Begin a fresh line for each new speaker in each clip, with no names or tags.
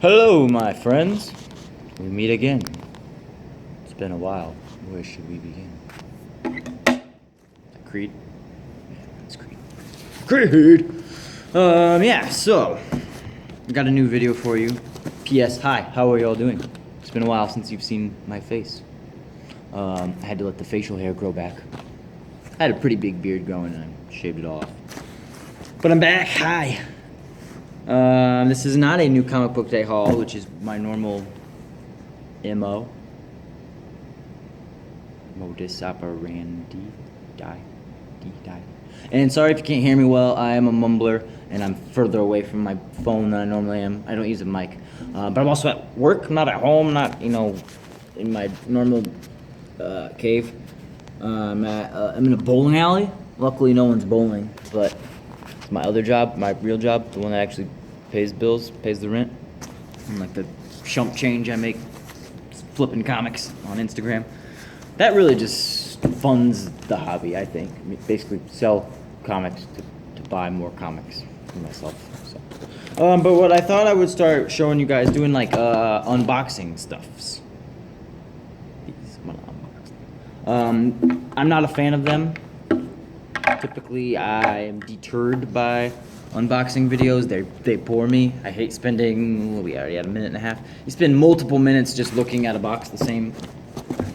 Hello, my friends. We meet again. It's been a while. Where should we begin? Creed? Yeah, it's Creed. Creed! Yeah, so, I got a new video for you. P.S. Hi, how are y'all doing? It's been a while since you've seen my face. I had to let the facial hair grow back. I had a pretty big beard growing and I shaved it off. But I'm back. Hi. This is not a new comic book day haul, which is my normal MO. Modus operandi. Die. And sorry if you can't hear me well, I am a mumbler and I'm further away from my phone than I normally am. I don't use a mic. But I'm also at work, I'm not at home, not, in my normal cave. I'm in a bowling alley. Luckily no one's bowling, but it's my other job, my real job, the one that actually pays bills, pays the rent. And like the chump change I make flipping comics on Instagram. That really just funds the hobby, I think. I mean, basically sell comics to buy more comics for myself. So. But what I thought I would start showing you guys doing like unboxing stuffs. I'm not a fan of them. Typically, I'm deterred by unboxing videos. They bore me. I hate spending, we already had a minute and a half. You spend multiple minutes just looking at a box, the same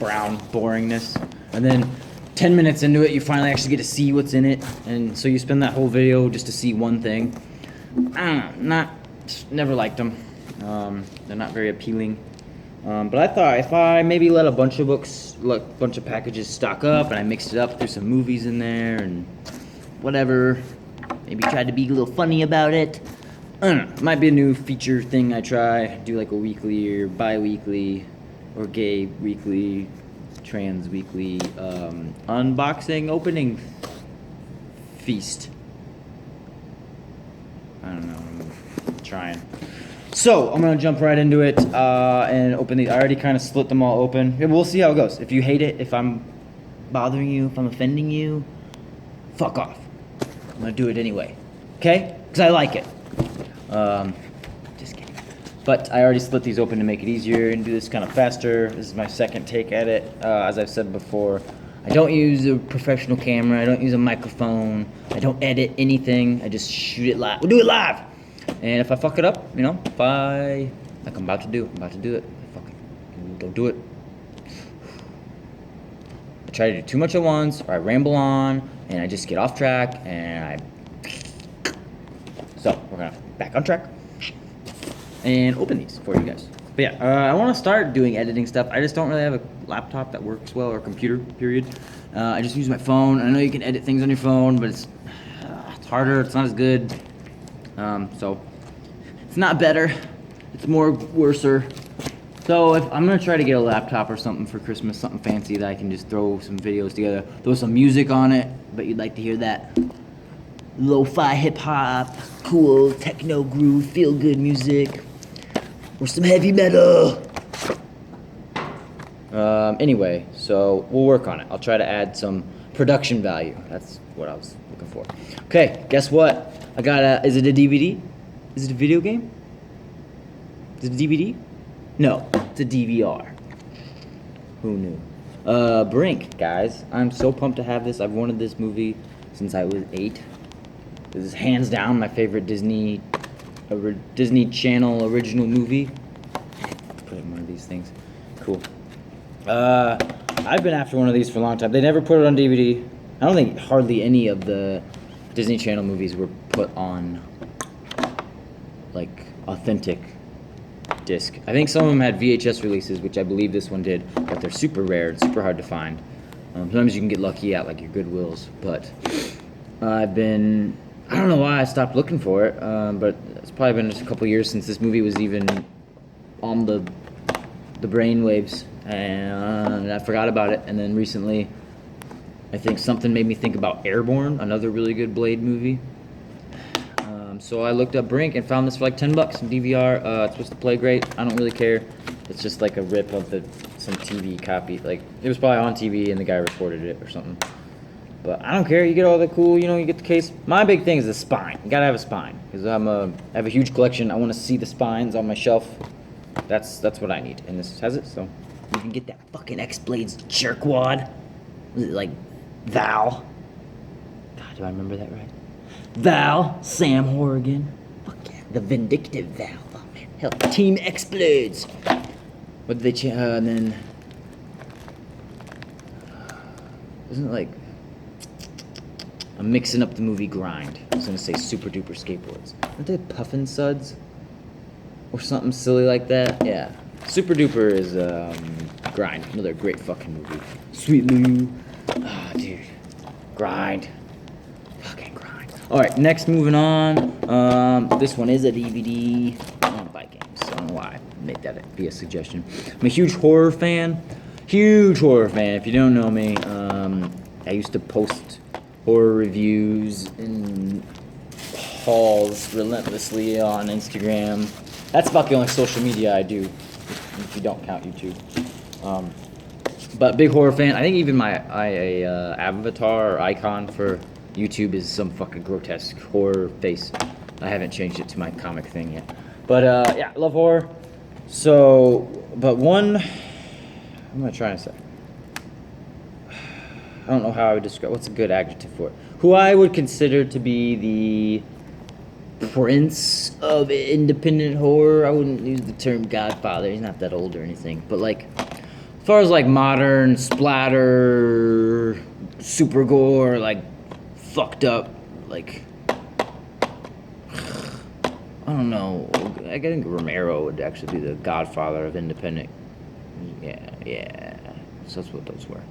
brown boringness. And then 10 minutes into it, you finally actually get to see what's in it. And so you spend that whole video just to see one thing. I don't know, never liked them. They're not very appealing. But I thought if I maybe let a bunch of packages stock up and I mixed it up, threw some movies in there and whatever, maybe tried to be a little funny about it. I don't know, it might be a new feature thing I try, do like a weekly or bi-weekly or gay weekly, trans weekly, unboxing opening feast. I don't know, I'm trying. So, I'm gonna jump right into it and open these. I already kind of split them all open. Yeah, we'll see how it goes. If you hate it, if I'm bothering you, if I'm offending you, fuck off. I'm gonna do it anyway, okay? Because I like it. Just kidding. But I already split these open to make it easier and do this kind of faster. This is my second take at it. As I've said before, I don't use a professional camera. I don't use a microphone. I don't edit anything. I just shoot it live. We'll do it live. And if I fuck it up, if I, like I'm about to do it, fucking don't do it. I try to do too much at once, or I ramble on, and I just get off track, and So, we're gonna back on track, and open these for you guys. But yeah, I wanna start doing editing stuff. I just don't really have a laptop that works well, or a computer, period. I just use my phone. I know you can edit things on your phone, but it's harder, it's not as good. So it's not better, it's more worser. So if I'm gonna try to get a laptop or something for Christmas, something fancy that I can just throw some videos together, throw some music on it. Bet you'd like to hear that. Lo-fi hip-hop, cool techno groove, feel-good music, or some heavy metal. Anyway, so we'll work on it. I'll try to add some production value. That's what I was looking for. Okay, guess what? I got is it a DVD? Is it a video game? Is it a DVD? No, it's a DVR. Who knew? Brink, guys. I'm so pumped to have this. I've wanted this movie since I was 8. This is hands down my favorite Disney Channel original movie. Put it in one of these things. Cool. I've been after one of these for a long time. They never put it on DVD. I don't think hardly any of the Disney Channel movies were put on like authentic disc. I think some of them had VHS releases, which I believe this one did, but they're super rare and super hard to find. Sometimes you can get lucky at like your Goodwills, but I don't know why I stopped looking for it, but it's probably been just a couple years since this movie was even on the brainwaves, and I forgot about it. And then recently, I think something made me think about Airborne, another really good Blade movie. So I looked up Brink and found this for like $10 in DVR. It's supposed to play great. I don't really care. It's just like a rip of some TV copy. Like, it was probably on TV and the guy recorded it or something. But I don't care. You get all the cool, you know, you get the case. My big thing is the spine. You gotta have a spine because I have a huge collection. I want to see the spines on my shelf. That's what I need, and this has it. So you can get that fucking X-Blades jerkwad. Was it like Val? God, do I remember that right? Val, Sam Horrigan. Fuck yeah, the vindictive Val. Oh man, hell, Team X-Blades. What did they change? And then isn't it like? I'm mixing up the movie Grind. I was gonna say Super Duper Skateboards. Aren't they Puffin Suds? Or something silly like that? Yeah. Super Duper is Grind. Another great fucking movie. Sweet Lou. Ah, dude. Grind. Fucking Grind. Alright, next moving on. This one is a DVD. I don't buy games. I don't know why I made that be a suggestion. I'm a huge horror fan. Huge horror fan. If you don't know me, I used to post horror reviews in hauls relentlessly on Instagram. That's about the only social media I do, if you don't count YouTube. But big horror fan. I think even my avatar or icon for YouTube is some fucking grotesque horror face. I haven't changed it to my comic thing yet. But yeah, I love horror. So, but one, what am I trying to say? I don't know how I would describe, what's a good adjective for it? Who I would consider to be the prince of independent horror. I wouldn't use the term Godfather, he's not that old or anything. But like, as far as like modern splatter, super gore, like fucked up, like, I don't know. I think Romero would actually be the Godfather of independent. Yeah. So that's what those were.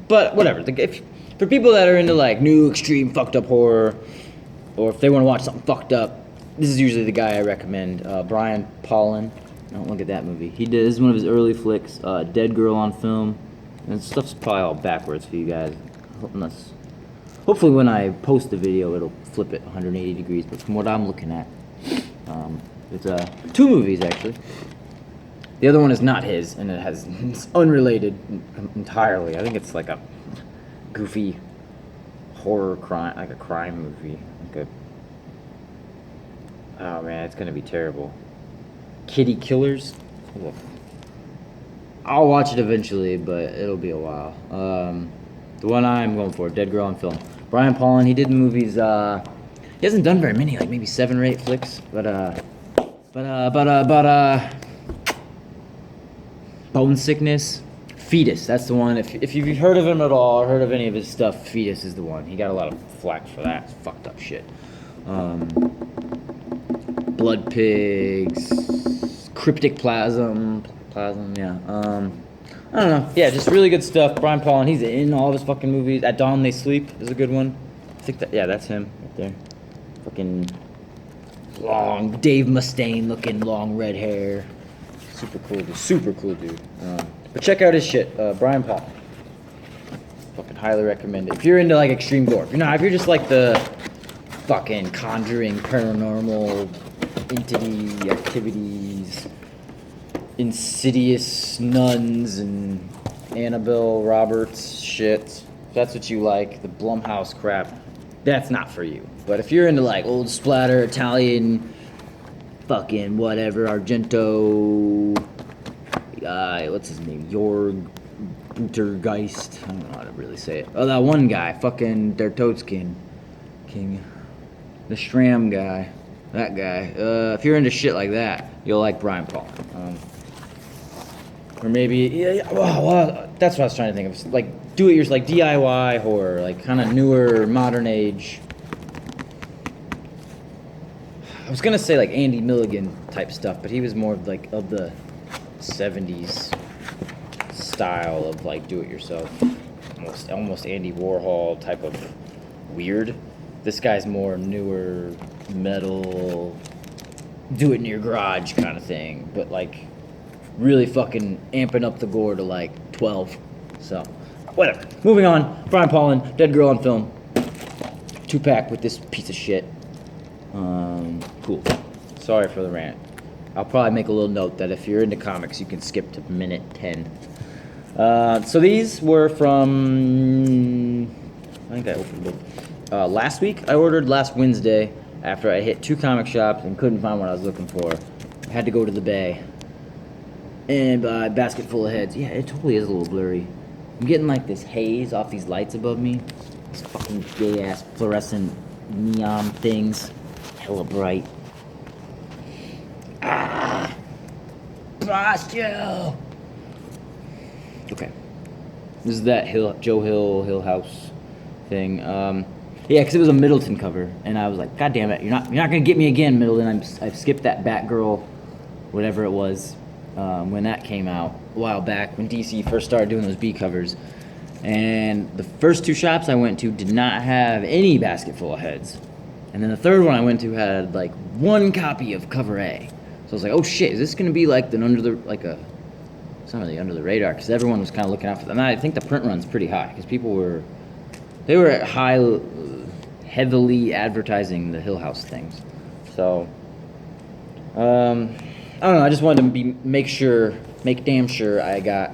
But whatever. If, for people that are into like new, extreme, fucked up horror, or if they want to watch something fucked up, this is usually the guy I recommend. Brian Paulin. Don't look at that movie. This is one of his early flicks. Dead Girl on Film. And stuff's probably all backwards for you guys. Hopefully when I post the video, it'll flip it 180 degrees. But from what I'm looking at, it's 2 movies actually. The other one is not his, and it's unrelated entirely. I think it's like a goofy horror crime, like a crime movie. Oh man, it's gonna be terrible. Kitty Killers. Ugh. I'll watch it eventually, but it'll be a while. The one I'm going for, Dead Girl on Film. Brian Paulin, he did movies. He hasn't done very many, like maybe 7 or 8 flicks, but Bone Sickness, Fetus, that's the one. If you've heard of him at all, or heard of any of his stuff, Fetus is the one. He got a lot of flack for that. It's fucked up shit. Blood Pigs, Cryptic Plasm, yeah. I don't know. Yeah, just really good stuff. Brian Paulin, he's in all of his fucking movies. At Dawn They Sleep is a good one. I think that's him right there. Fucking long, Dave Mustaine looking, long red hair. Super cool dude. But check out his shit, Brian Paul. Fucking highly recommend it. If you're into like extreme gore, if you're just like the fucking conjuring, paranormal entity activities, insidious nuns and Annabelle Roberts shit. If that's what you like, the Blumhouse crap, that's not for you. But if you're into like old splatter, Italian, fucking whatever, Argento, what's his name? Jorg Butergeist. I don't know how to really say it. Oh, that one guy, fucking Der Toadskin King. The Stram guy. That guy. If you're into shit like that, you'll like Brian Paul. Or maybe, well, that's what I was trying to think of. Like, do it yourself, like DIY horror, like kind of newer, modern age. I was gonna say like Andy Milligan type stuff, but he was more of like of the 70s style of like do it yourself, almost Andy Warhol type of weird. This guy's more newer, metal, do it in your garage kind of thing, but like really fucking amping up the gore to like 12. So whatever. Moving on. Brian Paulin, Dead Girl on Film. 2-pack with this piece of shit. Cool. Sorry for the rant. I'll probably make a little note that if you're into comics, you can skip to minute 10. So these were from I think I opened both. Last week, I ordered last Wednesday after I hit 2 comic shops and couldn't find what I was looking for. I had to go to the Bay and buy a basket full of heads. Yeah, it totally is a little blurry. I'm getting like this haze off these lights above me. These fucking gay ass fluorescent neon things. Hella bright. Ah! Joe! Okay. This is that Joe Hill House thing. Yeah, because it was a Middleton cover, and I was like, God damn it, you're not gonna get me again, Middleton. I've skipped that Batgirl, whatever it was, when that came out a while back when DC first started doing those B covers, and the first 2 shops I went to did not have any basket full of heads, and then the third one I went to had like 1 copy of cover A. So I was like, oh shit, is this gonna be like it's not really under the radar, because everyone was kind of looking out for them. And I think the print run's pretty high, because people were heavily advertising the Hill House things. So, I don't know, I just wanted to make damn sure I got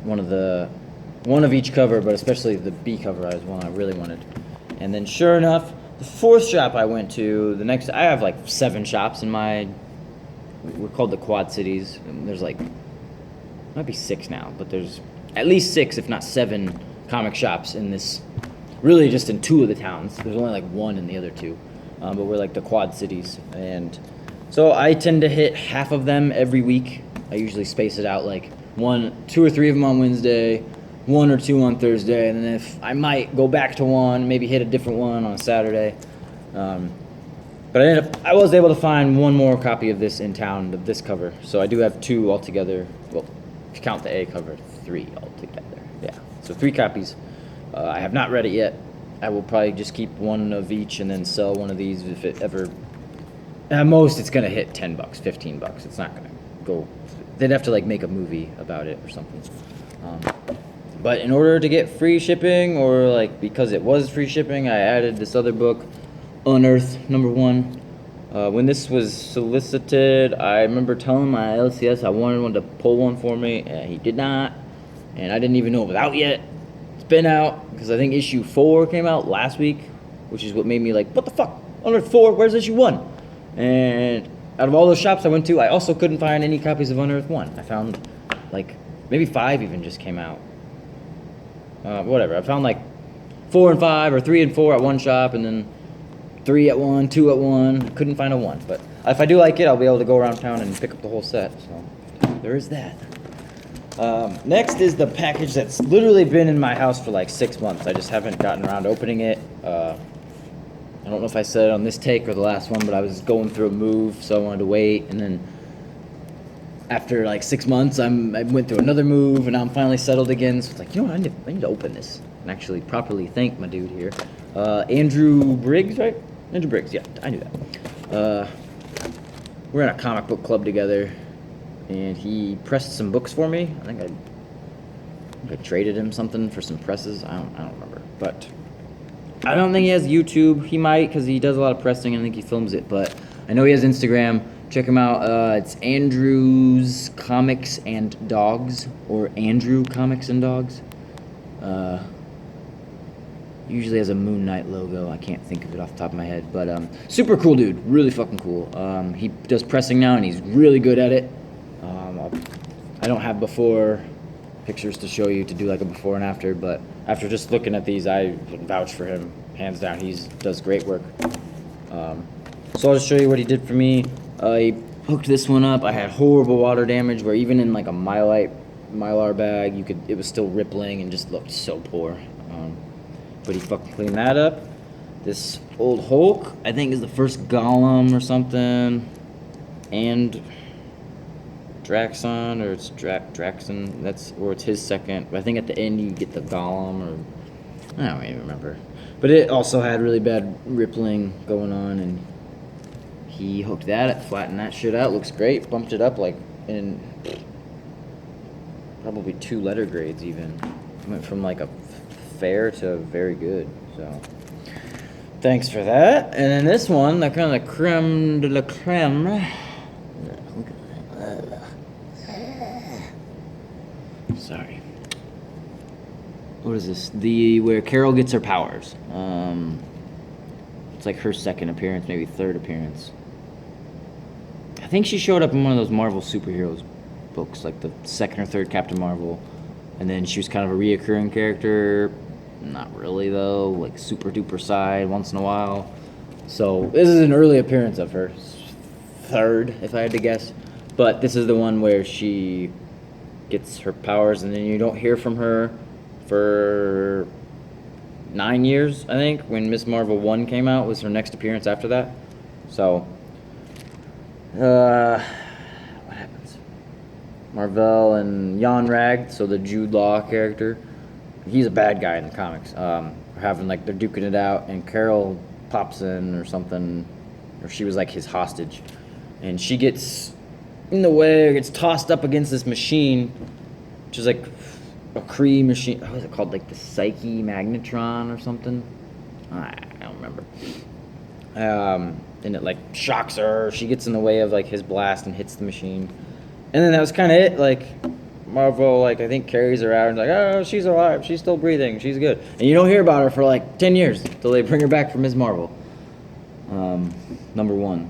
one of each cover, but especially the B cover was one I really wanted. And then sure enough, the 4th shop I went to, I have like 7 shops in we're called the Quad Cities, and there's like, might be 6 now, but there's at least 6, if not 7 comic shops in this, really just in 2 of the towns. There's only like 1 in the other 2, but we're like the Quad Cities. And so I tend to hit half of them every week. I usually space it out like 2 or 3 of them on Wednesday, 1 or 2 on Thursday, and then if I might go back to one, maybe hit a different one on Saturday. But I was able to find 1 more copy of this in town, of this cover. So I do have 2 altogether. Well, if you count the A cover, 3 altogether. Yeah, so 3 copies. I have not read it yet. I will probably just keep 1 of each and then sell one of these if it ever. At most, it's gonna hit $10, $15. It's not gonna go. They'd have to like make a movie about it or something. But in order to get free shipping, or like because it was free shipping, I added this other book, Unearth #1. When this was solicited, I remember telling my LCS I wanted one to pull one for me, and he did not. And I didn't even know it was out yet. It's been out, because I think issue 4 came out last week, which is what made me like, what the fuck? Unearth 4, where's issue 1? And out of all those shops I went to, I also couldn't find any copies of Unearth 1. I found like, maybe 5 even just came out. Whatever, I found like 4 and 5, or 3 and 4 at one shop, and then 3 at one, 2 at one. Couldn't find a 1, but if I do like it, I'll be able to go around town and pick up the whole set. So there is that. Next is the package that's literally been in my house for like 6 months. I just haven't gotten around to opening it. I don't know if I said it on this take or the last one, but I was going through a move, so I wanted to wait. And then after like 6 months, I went through another move, and now I'm finally settled again. So it's like, you know what, I need to open this and actually properly thank my dude here. Andrew Briggs, right? Andrew Briggs, yeah, I knew that. We're in a comic book club together, and he pressed some books for me. I think I traded him something for some presses. I don't remember, but I don't think he has YouTube. He might, because he does a lot of pressing. I think he films it, but I know he has Instagram. Check him out. It's Andrew's Comics and Dogs, or Andrew Comics and Dogs. Usually has a Moon Knight logo. I can't think of it off the top of my head, but super cool dude, really fucking cool. He does pressing now, and he's really good at it. I don't have before pictures to show you to do like a before and after, but after just looking at these, I would vouch for him, hands down. He does great work. So I'll just show you what he did for me. He hooked this one up. I had horrible water damage, where even in like a Mylar bag, it was still rippling and just looked so poor. But he fucking cleaned that up. This old Hulk, I think, is the first Golem or something. And Draxon, or it's Draxon, or it's his second. But I think at the end you get the Golem, or I don't even remember. But it also had really bad rippling going on, and he hooked that, flattened that shit out. Looks great. Bumped it up like in probably 2 letter grades even. Went from like a fair to very good. So thanks for that. And then this one, the kind of creme de la creme. Sorry. what is this? Where Carol gets her powers. It's like her second appearance, maybe third appearance. I think she showed up in one of those Marvel superheroes books, like the second or third Captain Marvel. And then she was kind of a reoccurring character. Not really, though. Like, super duper side once in a while. So, this is an early appearance of her. Third, if I had to guess. But this is the one where she gets her powers, and then you don't hear from her for 9 years, I think. When Miss Marvel 1 came out, was her next appearance after that. So, what happens? Marvel and Jan Rag, so the Jude Law character, he's a bad guy in the comics. Having like they're duking it out, and Carol pops in or something, or she was like his hostage, and she gets in the way, or gets tossed up against this machine, which is like a Kree machine. What was it called? Like the Psyche Magnetron or something? I don't remember. And it like shocks her. She gets in the way of like his blast and hits the machine. And then that was kind of it. Like, Marvel, like, I think carries her out and like, oh, she's alive. She's still breathing. She's good. And you don't hear about her for like 10 years until they bring her back from Ms. Marvel. Number 1.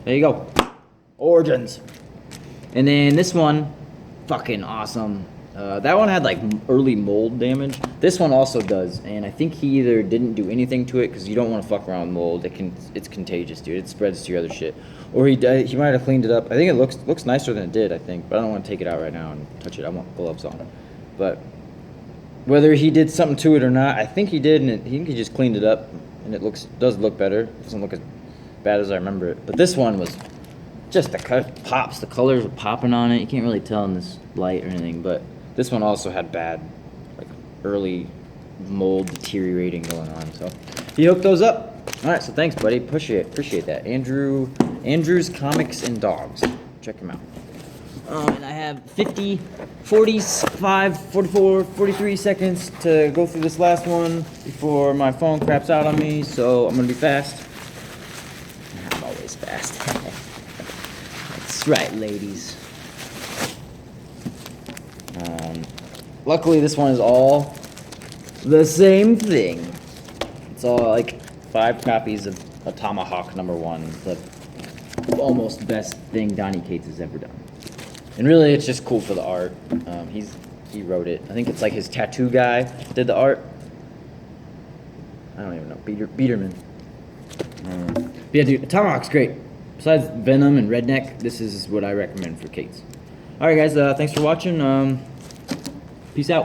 There you go. Origins. And then this one, fucking awesome. That one had like early mold damage. This one also does, and I think he either didn't do anything to it because you don't want to fuck around with mold. It's contagious, dude. It spreads to your other shit. Or he might have cleaned it up. I think it looks nicer than it did. I think, but I don't want to take it out right now and touch it. I want gloves on. But whether he did something to it or not, I think he did, and I think he just cleaned it up, and it does look better. It doesn't look as bad as I remember it. But this one was just pops. The colors were popping on it. You can't really tell in this light or anything, but this one also had bad, like, early mold deteriorating going on. So he hooked those up. All right, so thanks, buddy. Appreciate that. Andrew's Comics and Dogs. Check him out. And I have 50, 45, 44, 43 seconds to go through this last one before my phone craps out on me. So I'm gonna be fast. I'm always fast. That's right, ladies. Luckily, this one is all the same thing. It's all like 5 copies of Atomahawk #1, the almost best thing Donny Cates has ever done. And really, it's just cool for the art. He wrote it. I think it's like his tattoo guy did the art. I don't even know. Biederman. But yeah, dude, Atomahawk's great. Besides Venom and Redneck, this is what I recommend for Cates. All right, guys. Thanks for watching. Peace out.